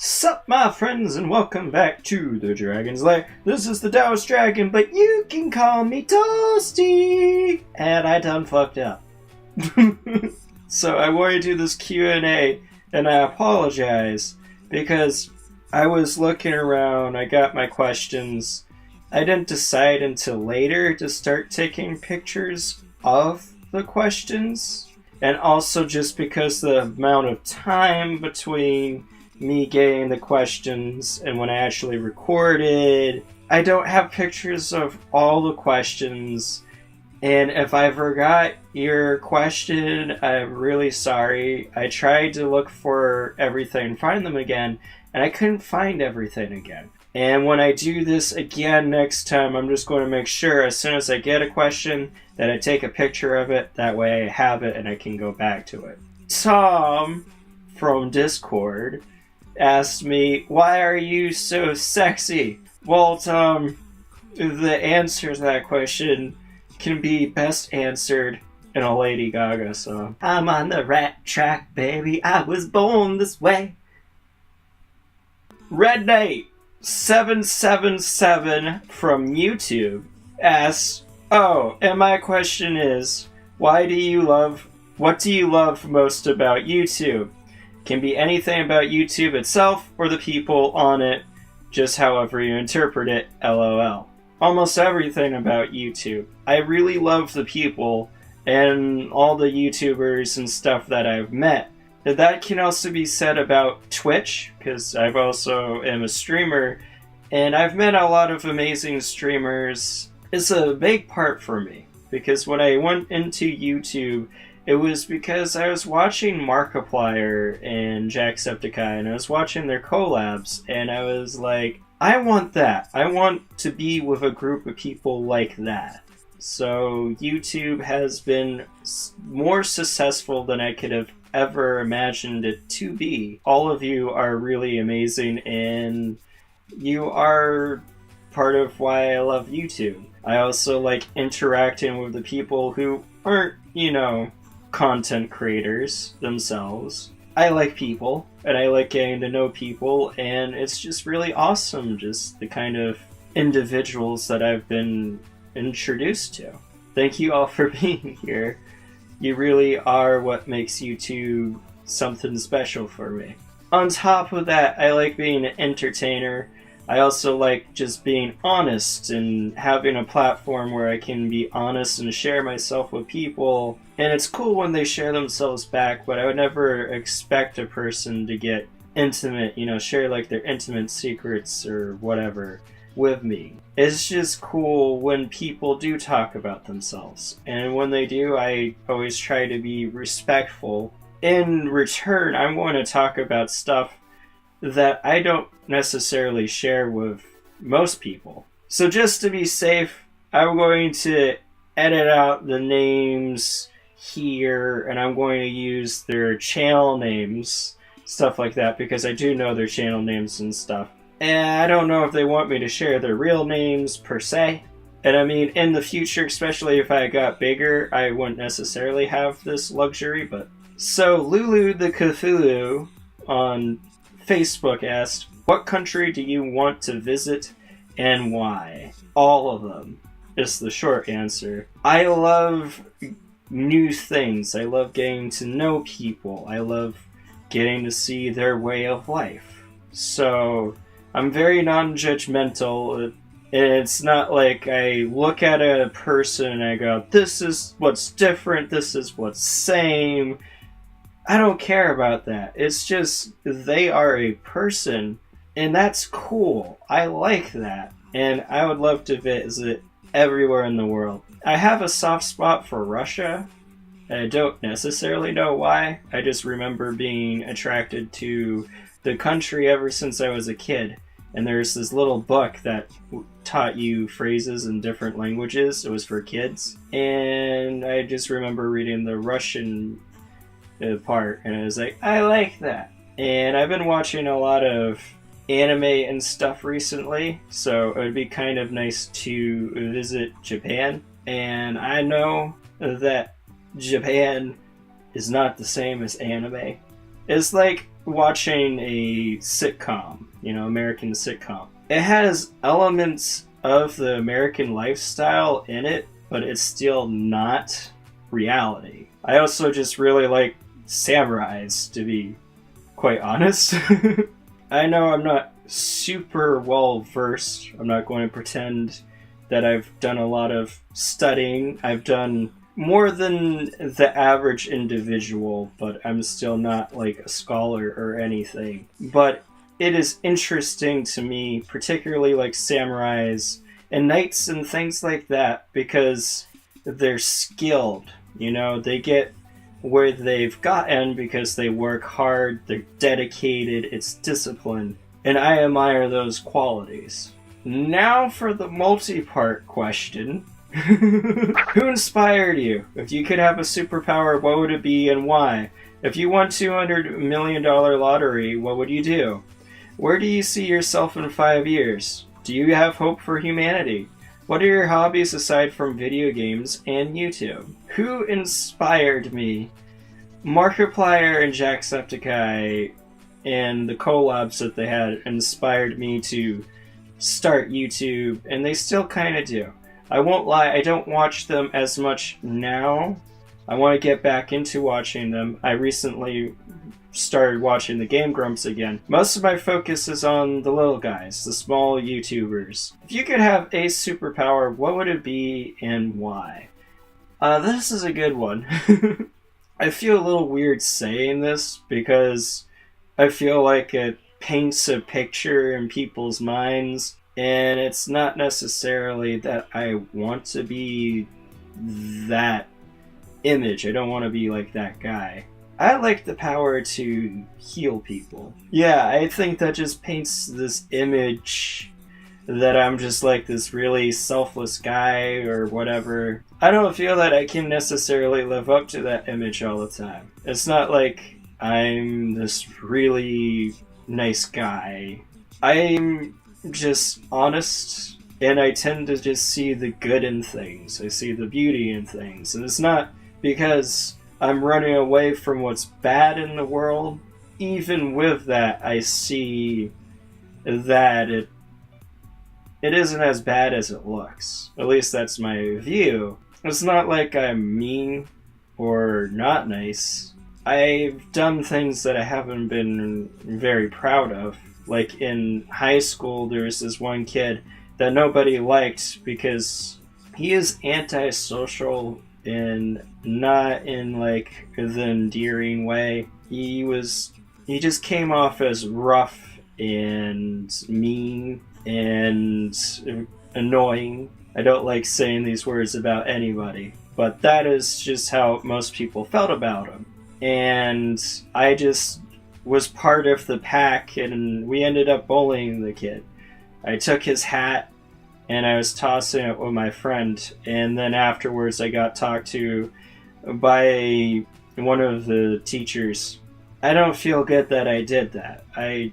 Sup, my friends, and welcome back to the Dragon's Lair. This is the Taoist Dragon, but you can call me Toasty. And I done fucked up. So I want to do this Q&A, and I apologize because I was looking around, I got my questions. I didn't decide until later to start taking pictures of the questions, and also just because the amount of time between me getting the questions and when I actually recorded, I don't have pictures of all the questions. And if I forgot your question, I'm really sorry. I tried to look for everything, find them again, and I couldn't find everything again. And when I do this again next time, I'm just going to make sure as soon as I get a question that I take a picture of it. That way I have it and I can go back to it. Tom from Discord asked me, why are you so sexy? Well, Tom, the answer to that question can be best answered in a Lady Gaga song. I'm on the right track, baby. I was born this way. Red Knight 777 from YouTube asks, and my question is, what do you love most about YouTube? Can be anything about YouTube itself or the people on it, just however you interpret it, LOL. Almost everything about YouTube. I really love the people and all the YouTubers and stuff that I've met. That can also be said about Twitch, because I've also am a streamer, and I've met a lot of amazing streamers. It's a big part for me, because when I went into YouTube, it was because I was watching Markiplier and Jacksepticeye, and I was watching their collabs, and I was like, I want that. I want to be with a group of people like that. So YouTube has been more successful than I could have ever imagined it to be. All of you are really amazing, and you are part of why I love YouTube. I also like interacting with the people who aren't, content creators themselves. I like people, and I like getting to know people, and it's just really awesome, just the kind of individuals that I've been introduced to. Thank you all for being here. You really are what makes YouTube something special for me. On top of that, I like being an entertainer. I also like just being honest and having a platform where I can be honest and share myself with people. And it's cool when they share themselves back, but I would never expect a person to get intimate, share like their intimate secrets or whatever with me. It's just cool when people do talk about themselves. And when they do, I always try to be respectful. In return, I'm going to talk about stuff that I don't necessarily share with most people. So just to be safe, I'm going to edit out the names here, and I'm going to use their channel names, stuff like that, because I do know their channel names and stuff. And I don't know if they want me to share their real names per se. And I mean, in the future, especially if I got bigger, I wouldn't necessarily have this luxury, but... So, Lulu the Cthulhu on Facebook asked, what country do you want to visit and why? All of them is the short answer. I love new things. I love getting to know people. I love getting to see their way of life. So I'm very non-judgmental. It's not like I look at a person and I go, this is what's different, this is what's same. I don't care about that. It's just they are a person, and that's cool. I like that, and I would love to visit everywhere in the world. I have a soft spot for Russia. I don't necessarily know why. I just remember being attracted to the country ever since I was a kid. And there's this little book that taught you phrases in different languages. It was for kids. And I just remember reading the Russian part, and I was like, I like that. And I've been watching a lot of anime and stuff recently, so it would be kind of nice to visit Japan. And I know that Japan is not the same as anime. It's like watching a sitcom, American sitcom. It has elements of the American lifestyle in it, but it's still not reality. I also just really like samurais, to be quite honest. I know I'm not super well versed. I'm not going to pretend that I've done a lot of studying. I've done more than the average individual, but I'm still not like a scholar or anything. But it is interesting to me, particularly like samurais and knights and things like that, because they're skilled. They get where they've gotten because they work hard, they're dedicated, it's discipline. And I admire those qualities. Now for the multi-part question. Who inspired you? If you could have a superpower, what would it be and why? If you won $200 million lottery, what would you do? Where do you see yourself in 5 years? Do you have hope for humanity? What are your hobbies aside from video games and YouTube? Who inspired me? Markiplier and Jacksepticeye and the collabs that they had inspired me to start YouTube, and they still kind of do. I won't lie, I don't watch them as much now. I want to get back into watching them. I recently started watching the Game Grumps again. Most of my focus is on the little guys, the small YouTubers. If you could have a superpower, what would it be and why? This is a good one. I feel a little weird saying this because I feel like it paints a picture in people's minds, and it's not necessarily that I want to be that image. I don't want to be like that guy. I like the power to heal people. Yeah, I think that just paints this image that I'm just like this really selfless guy or whatever. I don't feel that I can necessarily live up to that image all the time. It's not like I'm this really nice guy. I'm just honest, and I tend to just see the good in things. I see the beauty in things. And it's not because I'm running away from what's bad in the world. Even with that, I see that it isn't as bad as it looks. At least that's my view. It's not like I'm mean or not nice. I've done things that I haven't been very proud of. Like in high school, there was this one kid that nobody liked because he is antisocial and not in like the endearing way. He just came off as rough and mean and annoying. I don't like saying these words about anybody, but that is just how most people felt about him. And I just was part of the pack, and we ended up bullying the kid. I took his hat and I was tossing it with my friend, and then afterwards I got talked to by one of the teachers. I don't feel good that I did that. I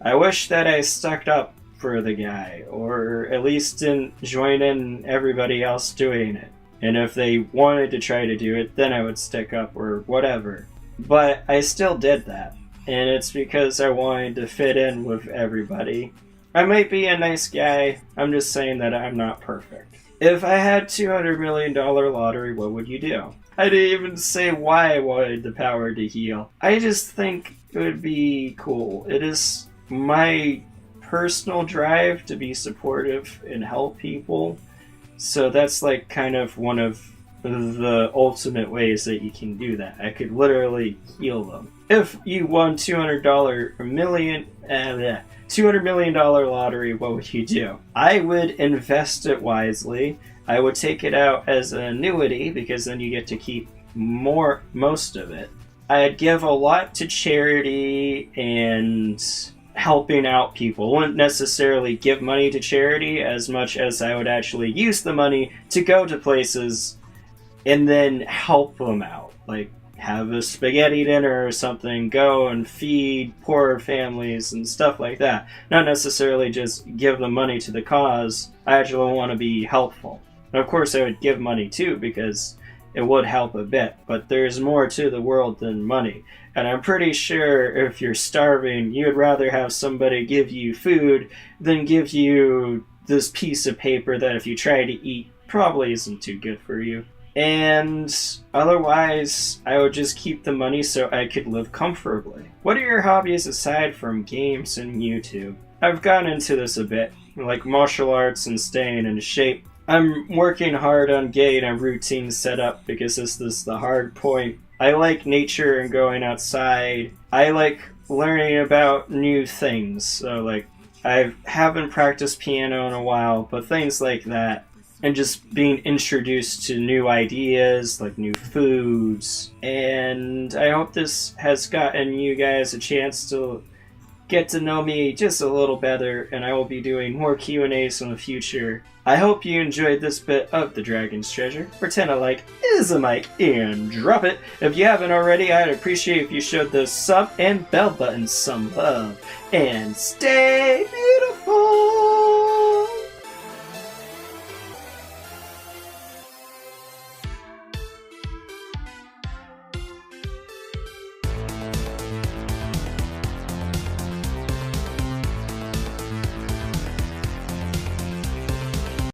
wish that I stuck up for the guy, or at least didn't join in everybody else doing it. And if they wanted to try to do it, then I would stick up or whatever. But I still did that. And it's because I wanted to fit in with everybody. I might be a nice guy. I'm just saying that I'm not perfect. If I had $200 million lottery, what would you do? I didn't even say why I wanted the power to heal. I just think it would be cool. It is my personal drive to be supportive and help people. So that's like kind of one of the ultimate ways that you can do that. I could literally heal them. If you won $200 million lottery, what would you do? I would invest it wisely. I would take it out as an annuity because then you get to keep most of it. I'd give a lot to charity and helping out people. I wouldn't necessarily give money to charity as much as I would actually use the money to go to places and then help them out. Like have a spaghetti dinner or something, go and feed poor families and stuff like that. Not necessarily just give the money to the cause. I actually want to be helpful. And of course I would give money too because it would help a bit, but there's more to the world than money. And I'm pretty sure if you're starving, you'd rather have somebody give you food than give you this piece of paper that if you try to eat probably isn't too good for you. And otherwise, I would just keep the money so I could live comfortably. What are your hobbies aside from games and YouTube? I've gone into this a bit, like martial arts and staying in shape. I'm working hard on getting a routine set up because this is the hard point. I like nature and going outside. I like learning about new things. So, like, I haven't practiced piano in a while, but things like that. And just being introduced to new ideas, like new foods. And I hope this has gotten you guys a chance to get to know me just a little better, and I will be doing more Q&As in the future. I hope you enjoyed this bit of The Dragon's Treasure. Pretend a like is a mic and drop it. If you haven't already, I'd appreciate if you showed the sub and bell buttons some love. And stay beautiful!